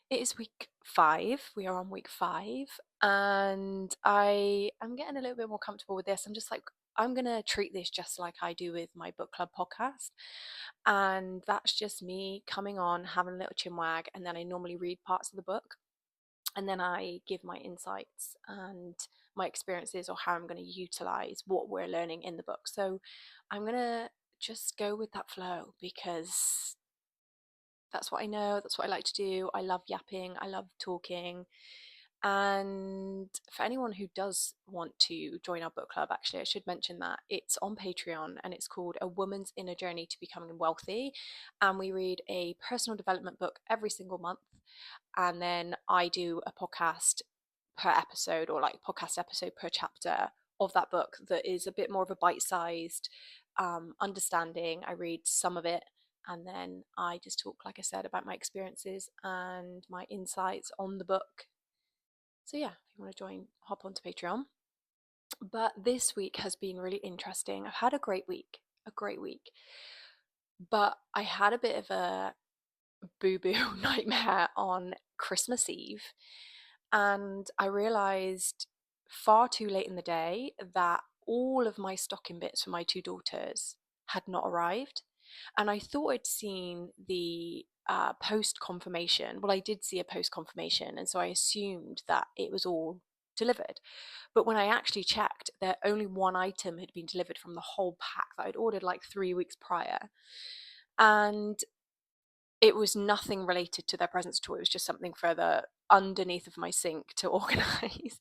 It is week 5. We are on week 5, and I am getting a little bit more comfortable with this. I'm just like, I'm gonna treat this just like I do with my book club podcast. And that's just me coming on, having a little chinwag, and then I normally read parts of the book, and then I give my insights and my experiences or how I'm going to utilize what we're learning in the book. So I'm going to just go with that flow because that's what I know, that's what I like to do. I love yapping, I love talking. And for anyone who does want to join our book club, actually, I should mention that it's on Patreon and it's called A Woman's Inner Journey to Becoming Wealthy. And we read a personal development book every single month. And then I do a podcast per episode, or like podcast episode per chapter of that book, that is a bit more of a bite-sized understanding. I read some of it, and then I just talk, like I said, about my experiences and my insights on the book. So yeah, if you want to join, hop onto Patreon. But this week has been really interesting. I've had a great week. But I had a bit of a boo-boo nightmare on Christmas Eve, and I realized far too late in the day that all of my stocking bits for my two daughters had not arrived. And I thought I'd seen the post confirmation. Well, I did see a post confirmation, and so I assumed that it was all delivered. But when I actually checked, there only one item had been delivered from the whole pack that I'd ordered like 3 weeks prior. And it was nothing related to their presents at all. It was just something further underneath of my sink to organize.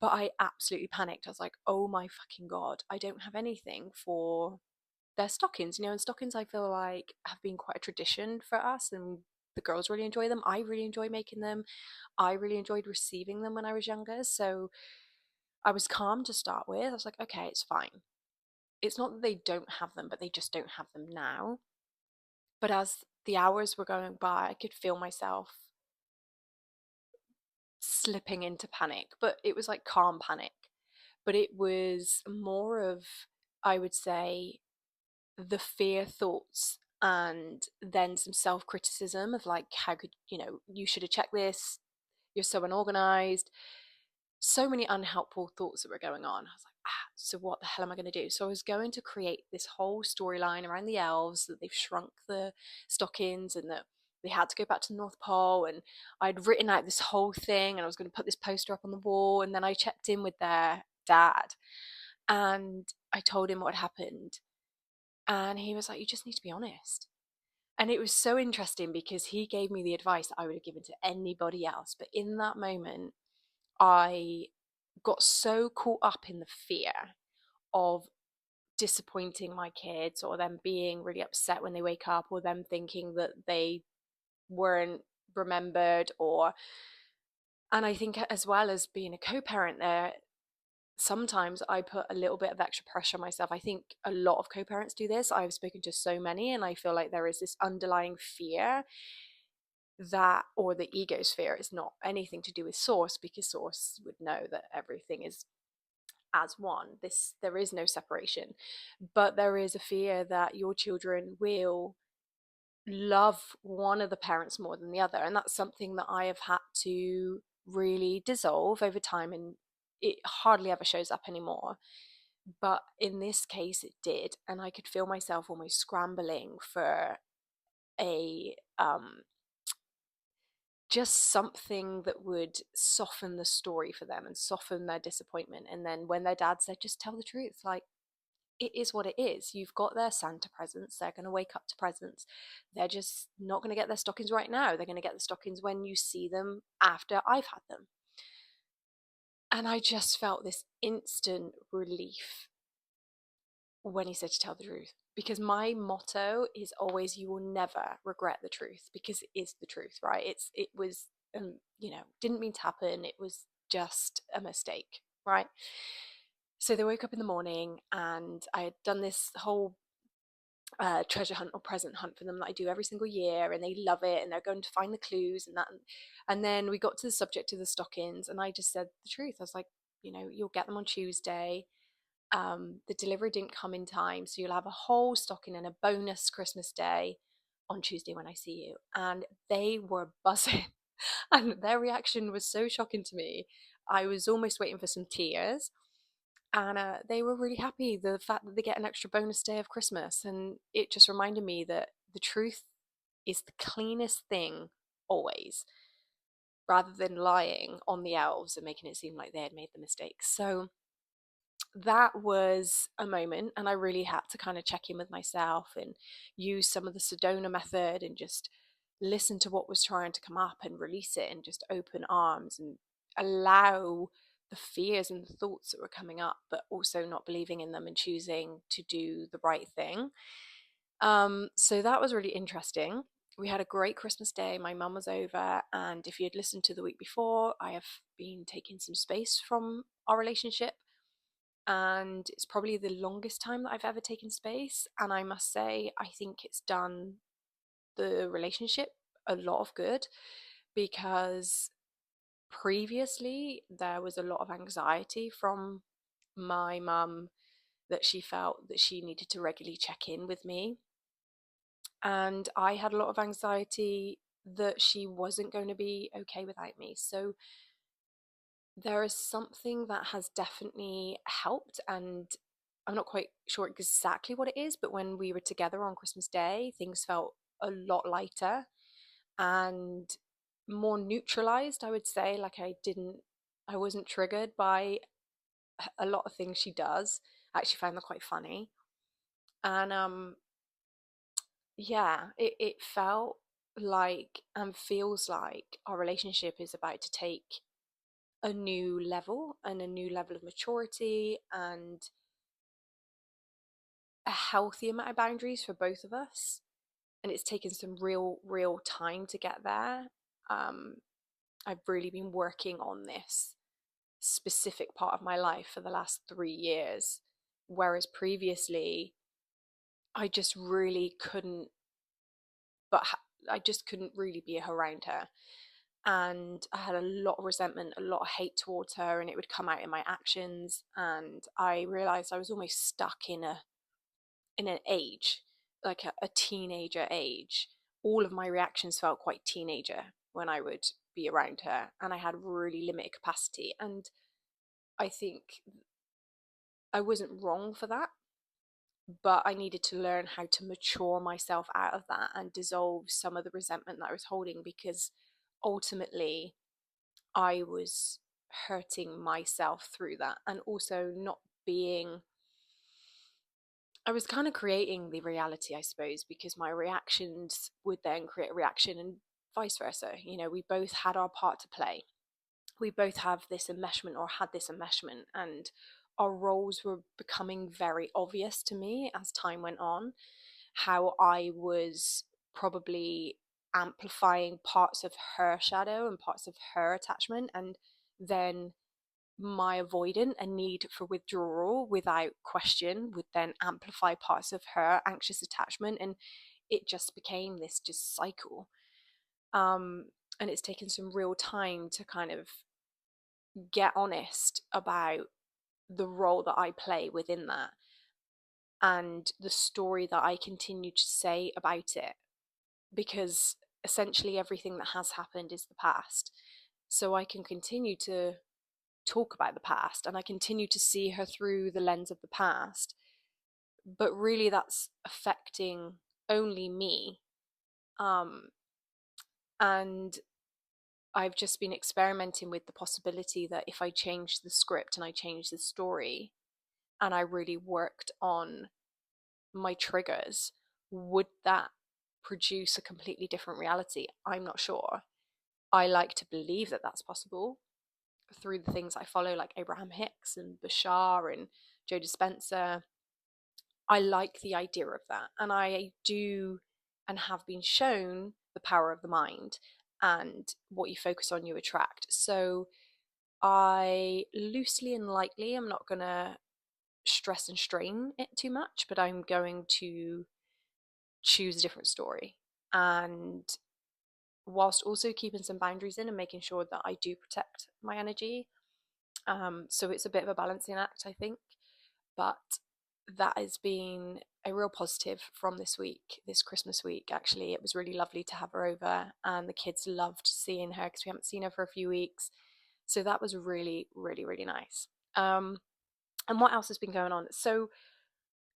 But I absolutely panicked. I was like, oh my fucking God, I don't have anything for their stockings. And stockings, I feel like, have been quite a tradition for us, and the girls really enjoy them. I really enjoy making them. I really enjoyed receiving them when I was younger. So I was calm to start with. I was like, okay, it's fine. It's not that they don't have them, but they just don't have them now. But as the hours were going by, I could feel myself slipping into panic, but it was like calm panic. But it was more of, I would say, the fear thoughts and then some self criticism of like, how could, you should have checked this, you're so unorganized. So many unhelpful thoughts that were going on. I was like, so what the hell am I going to do? So I was going to create this whole storyline around the elves, that they've shrunk the stockings and that they had to go back to the North Pole. And I'd written out this whole thing, and I was going to put this poster up on the wall. And then I checked in with their dad and I told him what had happened. And he was like, you just need to be honest. And it was so interesting because he gave me the advice that I would have given to anybody else. But in that moment, I got so caught up in the fear of disappointing my kids, or them being really upset when they wake up, or them thinking that they weren't remembered, or and I think, as well as being a co-parent, there sometimes I put a little bit of extra pressure on myself. I think a lot of co-parents do this. I've spoken to so many, and I feel like there is this underlying fear that, or the ego sphere, is not anything to do with source, because source would know that everything is as one. There is no separation, but there is a fear that your children will love one of the parents more than the other, and that's something that I have had to really dissolve over time, and it hardly ever shows up anymore. But in this case it did, and I could feel myself almost scrambling for a just something that would soften the story for them and soften their disappointment. And then when their dad said, just tell the truth, like, it is what it is. You've got their Santa presents. They're going to wake up to presents. They're just not going to get their stockings right now. They're going to get the stockings when you see them after I've had them. And I just felt this instant relief when he said to tell the truth. Because my motto is always, you will never regret the truth, because it is the truth, right? It was, didn't mean to happen. It was just a mistake, right? So they woke up in the morning, and I had done this whole treasure hunt or present hunt for them that I do every single year, and they love it, and they're going to find the clues and that. And then we got to the subject of the stockings, and I just said the truth. I was like, you'll get them on Tuesday. The delivery didn't come in time, so you'll have a whole stocking and a bonus Christmas day on Tuesday when I see you. And they were buzzing. And their reaction was so shocking to me. I was almost waiting for some tears. And they were really happy, the fact that they get an extra bonus day of Christmas. And it just reminded me that the truth is the cleanest thing always, rather than lying on the elves and making it seem like they had made the mistakes. So that was a moment, and I really had to kind of check in with myself and use some of the Sedona method and just listen to what was trying to come up and release it and just open arms and allow the fears and the thoughts that were coming up, but also not believing in them and choosing to do the right thing. So that was really interesting. We had a great Christmas day. My mum was over, and if you had listened to the week before, I have been taking some space from our relationship, and it's probably the longest time that I've ever taken space. And I must say, I think it's done the relationship a lot of good, because previously there was a lot of anxiety from my mum, that she felt that she needed to regularly check in with me. And I had a lot of anxiety that she wasn't going to be okay without me. So there is something that has definitely helped, and I'm not quite sure exactly what it is, but when we were together on Christmas Day, things felt a lot lighter and more neutralized, I would say. Like I wasn't triggered by a lot of things she does. I actually found them quite funny. And yeah, it felt like and feels like our relationship is about to take a new level, and a new level of maturity and a healthy amount of boundaries for both of us. And it's taken some real time to get there. um, I've really been working on this specific part of my life for the last 3 years, whereas previously I just really couldn't, I just couldn't really be around her. And I had a lot of resentment, a lot of hate towards her, and it would come out in my actions. And I realized I was almost stuck in an age, like a teenager age. All of my reactions felt quite teenager when I would be around her, and I had really limited capacity. And I think I wasn't wrong for that, but I needed to learn how to mature myself out of that and dissolve some of the resentment that I was holding, because ultimately I was hurting myself through that, and also not being, I was kind of creating the reality, I suppose, because my reactions would then create a reaction, and vice versa. You know, we both had our part to play. We both have this enmeshment, or had this enmeshment, and our roles were becoming very obvious to me as time went on. How I was probably amplifying parts of her shadow and parts of her attachment, and then my avoidant and need for withdrawal without question would then amplify parts of her anxious attachment, and it just became this just cycle. um and it's taken some real time to kind of get honest about the role that I play within that, and the story that I continue to say about it, because essentially everything that has happened is the past. So I can continue to talk about the past, and I continue to see her through the lens of the past, but really that's affecting only me. Um, and I've just been experimenting with the possibility that if I changed the script and I changed the story and I really worked on my triggers, would that produce a completely different reality? I'm not sure. I like to believe that that's possible through the things I follow, like Abraham Hicks and Bashar and Joe Dispenza. I like the idea of that. And I do and have been shown the power of the mind, and what you focus on, you attract. So I loosely and lightly, I'm not going to stress and strain it too much, but I'm going to choose a different story. And whilst also keeping some boundaries in and making sure that I do protect my energy. So it's a bit of a balancing act, I think. But that has been a real positive from this week, this Christmas week. Actually, it was really lovely to have her over, and the kids loved seeing her because we haven't seen her for a few weeks. So that was really, really, really nice. Um, and what else has been going on? So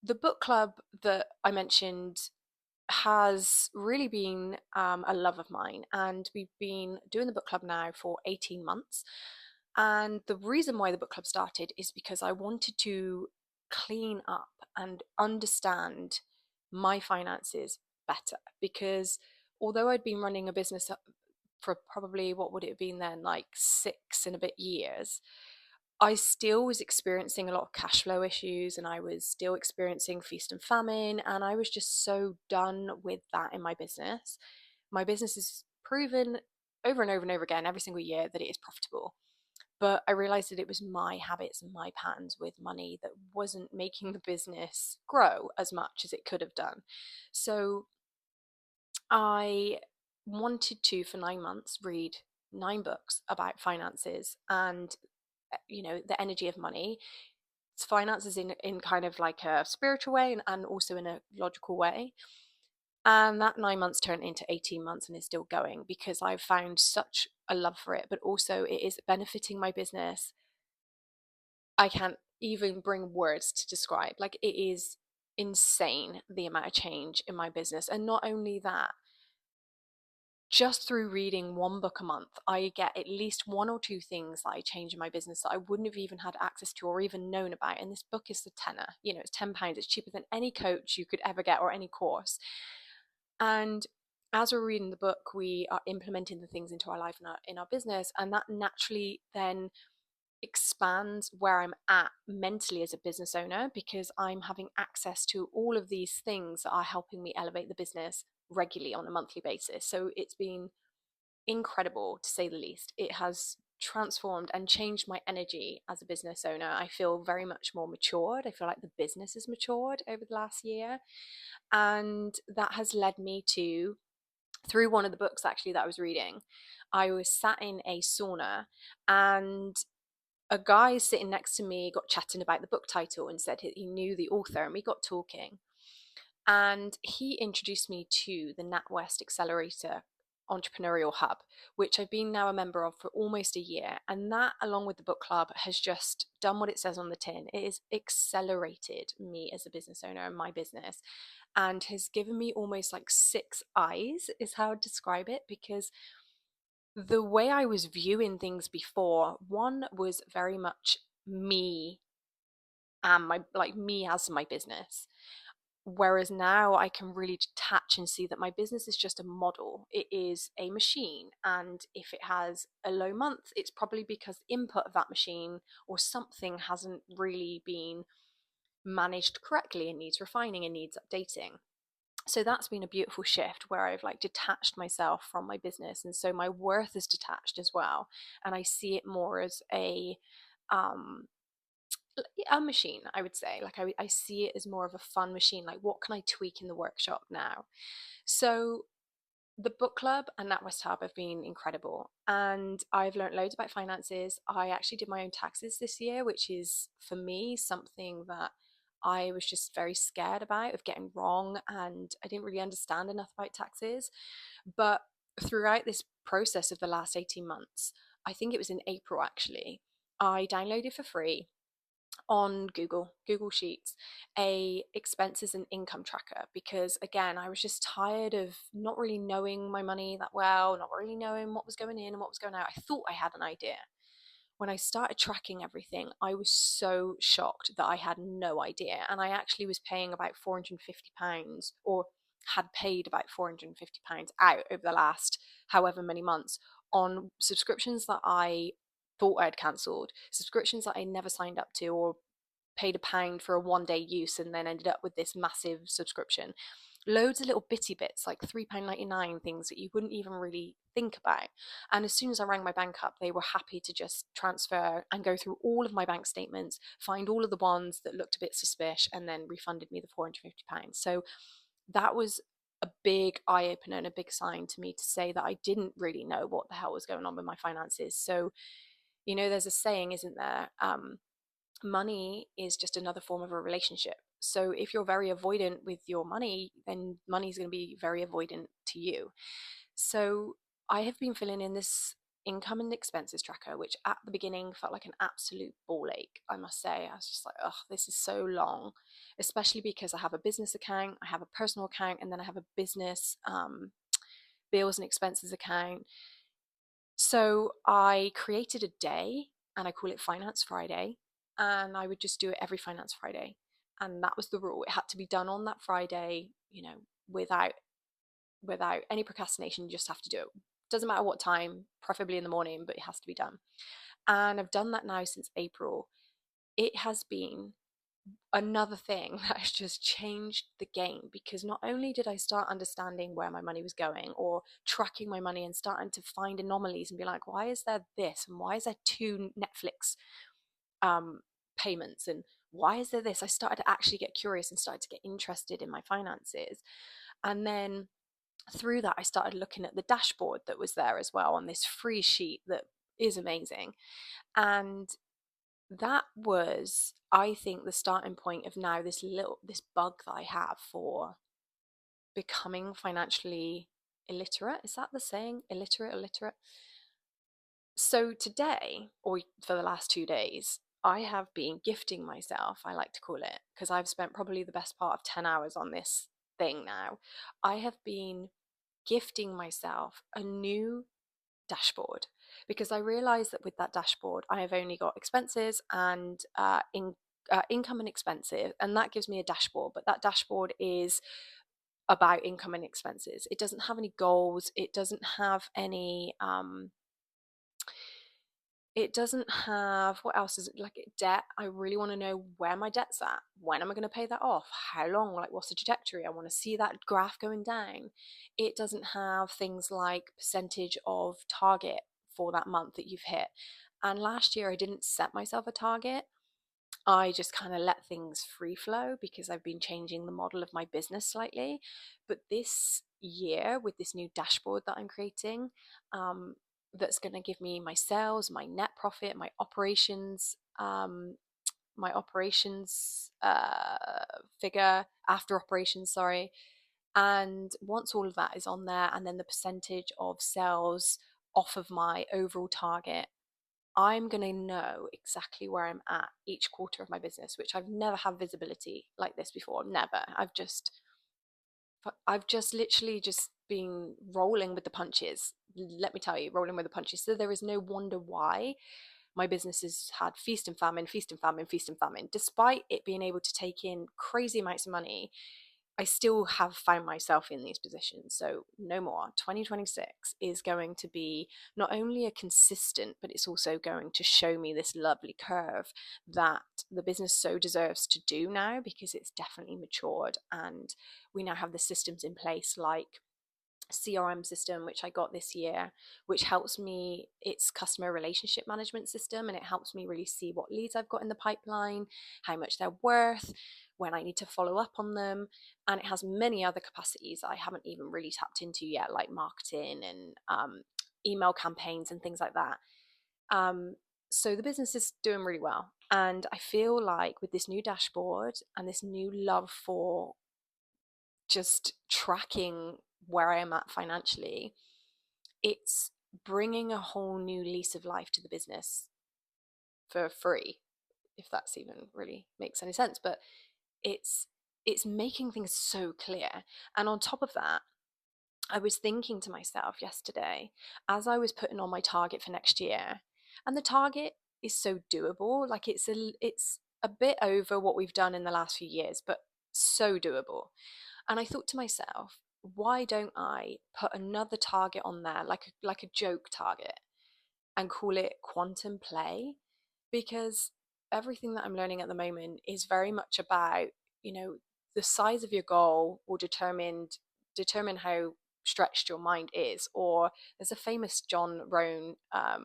the book club that I mentioned has really been a love of mine, and we've been doing the book club now for 18 months. And the reason why the book club started is because I wanted to clean up and understand my finances better. Because although I'd been running a business for probably, what would it have been then, like 6 and a bit years, I still was experiencing a lot of cash flow issues, and I was still experiencing feast and famine, and I was just so done with that in my business. My business has proven over and over and over again every single year that it is profitable. But I realized that it was my habits and my patterns with money that wasn't making the business grow as much as it could have done. So I wanted to, for 9 months, read 9 books about finances and the energy of money. It's finances in kind of like a spiritual way, and also in a logical way. And that 9 months turned into 18 months and is still going because I've found such a love for it, but also it is benefiting my business. I can't even bring words to describe. Like, it is insane the amount of change in my business. And not only that, just through reading 1 book a month, I get at least 1 or 2 things that I change in my business that I wouldn't have even had access to or even known about. And this book is the tenner. It's £10. It's cheaper than any coach you could ever get or any course. And as we're reading the book, we are implementing the things into our life and in our business. And that naturally then expands where I'm at mentally as a business owner, because I'm having access to all of these things that are helping me elevate the business regularly on a monthly basis. So it's been incredible, to say the least. It has transformed and changed my energy as a business owner. I feel very much more matured. I feel like the business has matured over the last year. And that has led me to, through one of the books actually that I was reading, I was sat in a sauna, and a guy sitting next to me got chatting about the book title and said he knew the author, and we got talking. And he introduced me to the NatWest Accelerator Entrepreneurial Hub, which I've been now a member of for almost a year. And that, along with the book club, has just done what it says on the tin. It has accelerated me as a business owner and my business, and has given me almost like 6 eyes, is how I'd describe it, because the way I was viewing things before, one was very much me and me as my business. Whereas now I can really detach and see that my business is just a model. It is a machine. And if it has a low month, it's probably because the input of that machine or something hasn't really been managed correctly and needs refining and needs updating. So that's been a beautiful shift where I've like detached myself from my business, and so my worth is detached as well, and I see it more as um a machine, I would say. Like, I see it as more of a fun machine. Like, what can I tweak in the workshop now? So the book club and NatWest Hub have been incredible, and I've learned loads about finances. I actually did my own taxes this year, which is, for me, something that I was just very scared about of getting wrong, and I didn't really understand enough about taxes. But throughout this process of the last 18 months, I think it was in April actually, I downloaded for free on Google Sheets a expenses and income tracker, because again, I was just tired of not really knowing my money that well, not really knowing what was going in and what was going out. I thought I had an idea. When I started tracking everything, I was so shocked that I had no idea. And I actually was paying about £450, or had paid about £450 out over the last however many months, on subscriptions that I thought I'd cancelled, subscriptions that I never signed up to, or paid £1 for a 1 day use and then ended up with this massive subscription. Loads of little bitty bits, like £3.99, things that you wouldn't even really think about. And as soon as I rang my bank up, they were happy to just transfer and go through all of my bank statements, find all of the ones that looked a bit suspicious, and then refunded me the £450. So that was a big eye opener and a big sign to me to say that I didn't really know what the hell was going on with my finances. So, there's a saying, isn't there? Money is just another form of a relationship. So if you're very avoidant with your money, then money's going to be very avoidant to you. So I have been filling in this income and expenses tracker, which at the beginning felt like an absolute ball ache, I must say. I was just like, oh, this is so long, especially because I have a business account, I have a personal account, and then I have a business bills and expenses account. So I created a day and I call it Finance Friday, and I would just do it every Finance Friday. And that was the rule. It had to be done on that Friday, without any procrastination. You just have to do it. Doesn't matter what time, preferably in the morning, but it has to be done. And I've done that now since April. It has been another thing that has just changed the game, because not only did I start understanding where my money was going or tracking my money and starting to find anomalies and be like, why is there this? And why is there two Netflix um, payments? And why is there this? I started to actually get curious and started to get interested in my finances. And then through that, I started looking at the dashboard that was there as well on this free sheet that is amazing. And that was, I think, the starting point of now this bug that I have for becoming financially illiterate. Is that the saying? Illiterate? So today, or for the last 2 days, I have been gifting myself, I like to call it, because I've spent probably the best part of 10 hours on this thing now. I have been gifting myself a new dashboard, because I realized that with that dashboard, I have only got expenses and income and expenses, and that gives me a dashboard. But that dashboard is about income and expenses. It doesn't have any goals. It doesn't have any it doesn't have, what else is it, like debt. I really want to know where my debt's at, when am I going to pay that off, how long, like what's the trajectory, I want to see that graph going down. It doesn't have things like percentage of target for that month that you've hit. And last year I didn't set myself a target. I just kind of let things free flow because I've been changing the model of my business slightly. But this year, with this new dashboard that I'm creating, that's going to give me my sales, my net profit, my operations figure after operations, sorry. And once all of that is on there, and then the percentage of sales off of my overall target, I'm going to know exactly where I'm at each quarter of my business, which I've never had visibility like this before. Never. I've just literally just been rolling with the punches. Let me tell you, rolling with the punches. So there is no wonder why my business has had feast and famine, feast and famine, feast and famine. Despite it being able to take in crazy amounts of money, I still have found myself in these positions. So no more. 2026 is going to be not only a consistent, but it's also going to show me this lovely curve that the business so deserves to do now, because it's definitely matured and we now have the systems in place, like CRM system, which I got this year, which helps me. It's customer relationship management system, and it helps me really see what leads I've got in the pipeline, how much they're worth, when I need to follow up on them. And it has many other capacities that I haven't even really tapped into yet, like marketing and email campaigns and things like that. Um, so the business is doing really well. And I feel like with this new dashboard and this new love for just tracking where I am at financially, it's bringing a whole new lease of life to the business for free, if that's even really makes any sense. But it's it's making things so clear. And on top of that, I was thinking to myself yesterday, as I was putting on my target for next year, and the target is so doable. Like it's a bit over what we've done in the last few years, but so doable. And I thought to myself, why don't I put another target on there, like a joke target, and call it quantum play? Because everything that I'm learning at the moment is very much about, you know, the size of your goal will determine how stretched your mind is. Or there's a famous Jim Rohn. I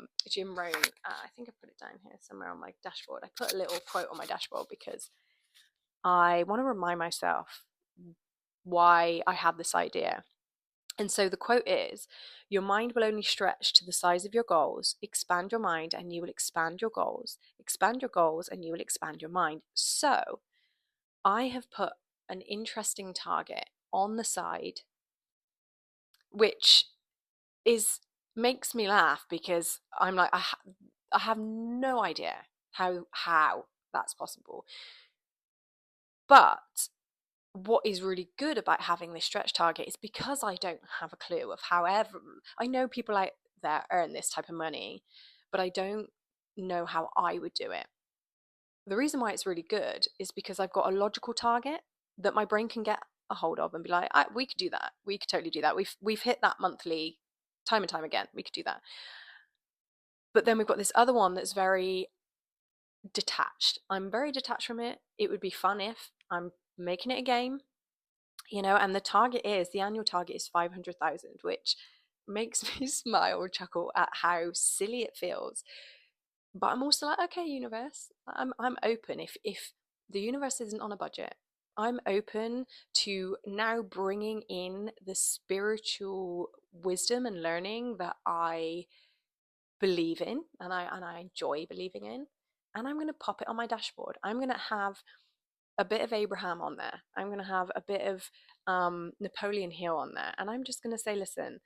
think I put it down here somewhere on my dashboard. I put a little quote on my dashboard because I want to remind myself why I had this idea. And so the quote is, your mind will only stretch to the size of your goals. Expand your mind and you will expand your goals. Expand your goals and you will expand your mind. So I have put an interesting target on the side, which is makes me laugh because I'm like, I have no idea how that's possible. But what is really good about having this stretch target is because I don't have a clue of however I know people out there earn this type of money, but I don't know how I would do it. The reason why it's really good is because I've got a logical target that my brain can get a hold of and be like, we could do that. We could totally do that. We've hit that monthly time and time again. We could do that. But then we've got this other one that's very detached. I'm very detached from it. It would be fun if I'm making it a game, and the annual target is 500,000, which makes me smile or chuckle at how silly it feels. But I'm also like, okay, universe, I'm open. If the universe isn't on a budget, I'm open to now bringing in the spiritual wisdom and learning that I believe in and I enjoy believing in, and I'm going to pop it on my dashboard. I'm going to have a bit of Abraham on there. I'm going to have a bit of Napoleon Hill on there, and I'm just going to say, listen,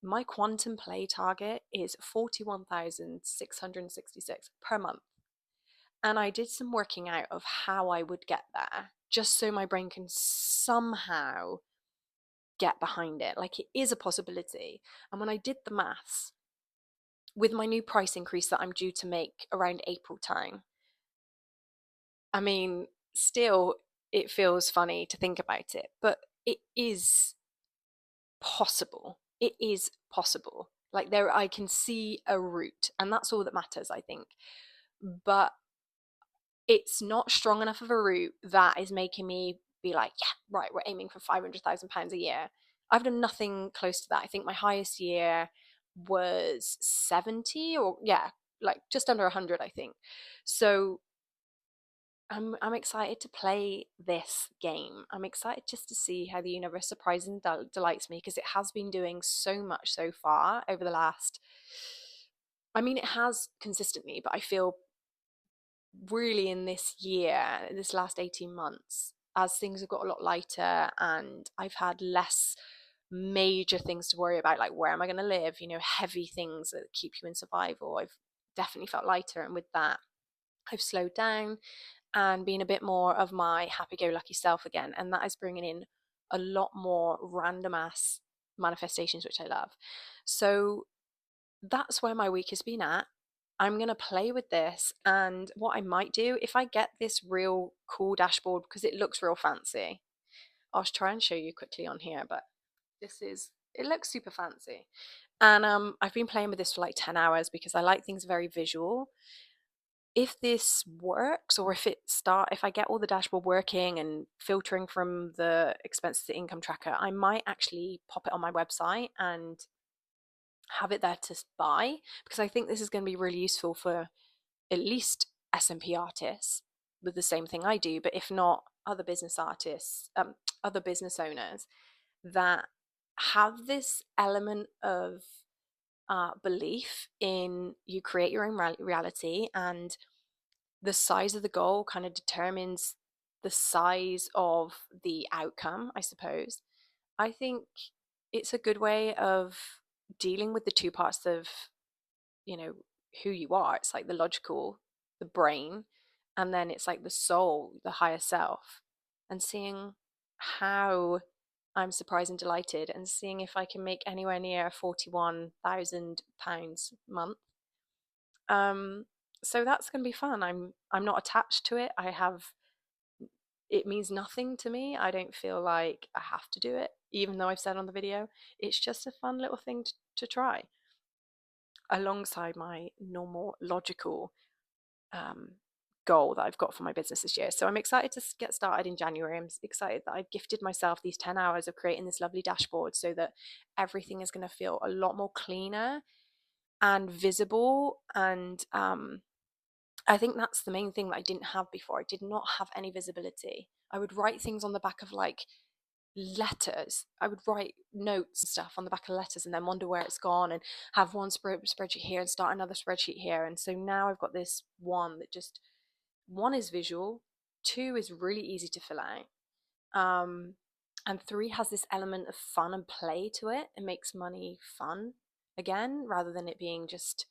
my quantum play target is 41,666 per month. And I did some working out of how I would get there, just so my brain can somehow get behind it. Like, it is a possibility. And when I did the maths with my new price increase that I'm due to make around April time, I mean, still, it feels funny to think about it, but it is possible. It is possible. Like, there, I can see a route, and that's all that matters, I think. But it's not strong enough of a route that is making me be like, yeah, right, we're aiming for £500,000 a year. I've done nothing close to that. I think my highest year was 70, or yeah, like just under 100, I think. So I'm excited to play this game. I'm excited just to see how the universe surprises and delights me, because it has been doing so much so far over the last. I mean, it has consistently, but I feel really in this year, this last 18 months, as things have got a lot lighter and I've had less major things to worry about, like where am I going to live, heavy things that keep you in survival. I've definitely felt lighter, and with that, I've slowed down and been a bit more of my happy-go-lucky self again, and that is bringing in a lot more random ass manifestations, which I love. So that's where my week has been at. I'm going to play with this, and what I might do, if I get this real cool dashboard, because it looks real fancy, I'll try and show you quickly on here, but it looks super fancy. And I've been playing with this for like 10 hours because I like things very visual. If this works, or if I get all the dashboard working and filtering from the expenses to income tracker, I might actually pop it on my website and have it there to buy, because I think this is going to be really useful for at least SMP artists with the same thing I do, but if not, other business artists, other business owners that have this element of belief in you create your own reality, and the size of the goal kind of determines the size of the outcome, I suppose. I think it's a good way of dealing with the two parts of, you know, who you are. It's like the logical, the brain, and then it's like the soul, the higher self, and seeing how I'm surprised and delighted, and seeing if I can make anywhere near £41,000 a month. So that's going to be fun. I'm not attached to it. It means nothing to me. I don't feel like I have to do it, even though I've said on the video, it's just a fun little thing to try alongside my normal logical um, goal that I've got for my business this year. So I'm excited to get started in January. I'm excited that I've gifted myself these 10 hours of creating this lovely dashboard, so that everything is going to feel a lot more cleaner and visible. And I think that's the main thing that I didn't have before. I did not have any visibility. I would write things on the back of like letters. I would write notes and stuff on the back of letters and then wonder where it's gone, and have one spreadsheet here and start another spreadsheet here. And so now I've got this one that just, one is visual, 2 is really easy to fill out. Um, and 3 has this element of fun and play to it. It makes money fun again, rather than it being just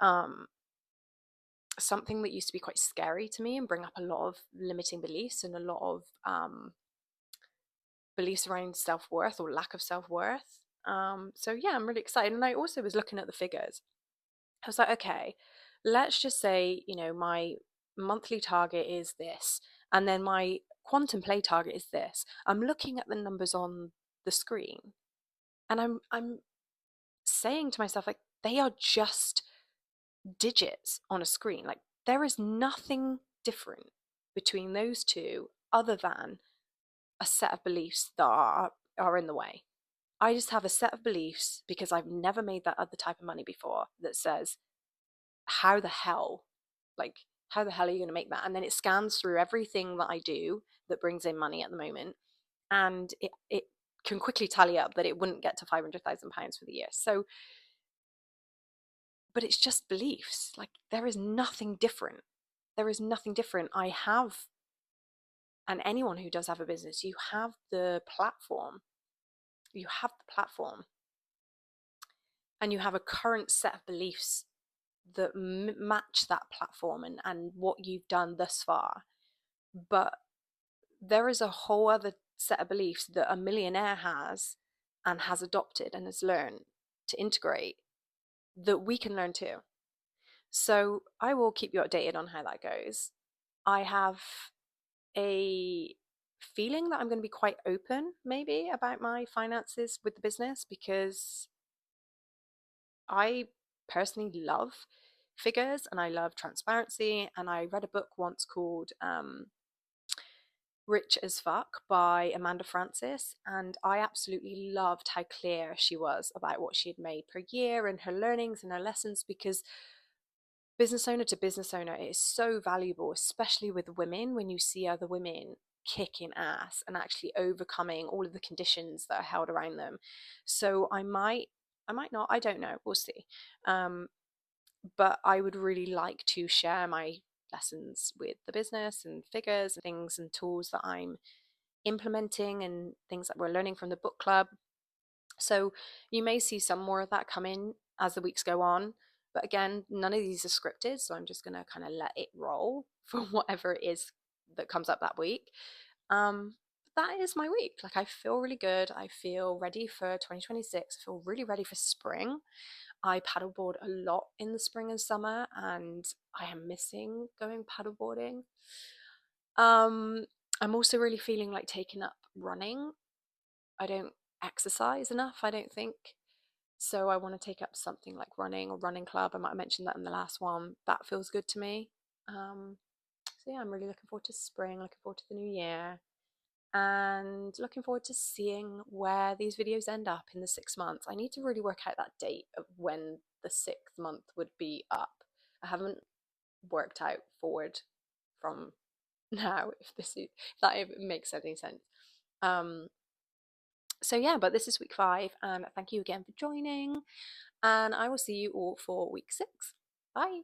um, something that used to be quite scary to me and bring up a lot of limiting beliefs and a lot of beliefs around self-worth or lack of self-worth. So yeah, I'm really excited. And I also was looking at the figures. I was like, okay, let's just say, my monthly target is this, and then my quantum play target is this. I'm looking at the numbers on the screen, and I'm saying to myself, like, they are just digits on a screen. Like, there is nothing different between those two other than a set of beliefs that are in the way. I just have a set of beliefs because I've never made that other type of money before that says, how the hell, like, how the hell are you going to make that? And then it scans through everything that I do that brings in money at the moment, and it can quickly tally up that it wouldn't get to £500,000 for the year. So, but it's just beliefs. Like, there is nothing different. There is nothing different. I have, and anyone who does have a business, you have the platform. You have the platform, and you have a current set of beliefs that match that platform and what you've done thus far. But there is a whole other set of beliefs that a millionaire has and has adopted and has learned to integrate that we can learn too. So I will keep you updated on how that goes. I have a feeling that I'm going to be quite open maybe about my finances with the business, because I personally love figures and I love transparency. And I read a book once called Rich as Fuck by Amanda Francis, and I absolutely loved how clear she was about what she had made per year and her learnings and her lessons, because business owner to business owner, it is so valuable, especially with women, when you see other women kicking ass and actually overcoming all of the conditions that are held around them. So I might not, I don't know, we'll see. But I would really like to share my lessons with the business and figures and things and tools that I'm implementing and things that we're learning from the book club. So you may see some more of that come in as the weeks go on. But again, none of these are scripted, so I'm just going to kind of let it roll for whatever it is that comes up that week. That is my week. Like, I feel really good. I feel ready for 2026. I feel really ready for spring. I paddleboard a lot in the spring and summer, and I am missing going paddleboarding. I'm also really feeling like taking up running. I don't exercise enough, I don't think. So I want to take up something like running or running club. I might have mentioned that in the last one. That feels good to me. So yeah, I'm really looking forward to spring, looking forward to the new year, and looking forward to seeing where these videos end up in the 6 months. I need to really work out that date of when the 6th month would be up. I haven't worked out forward from now, if that even makes any sense. So yeah, but this is week 5, and thank you again for joining, and I will see you all for week 6. Bye.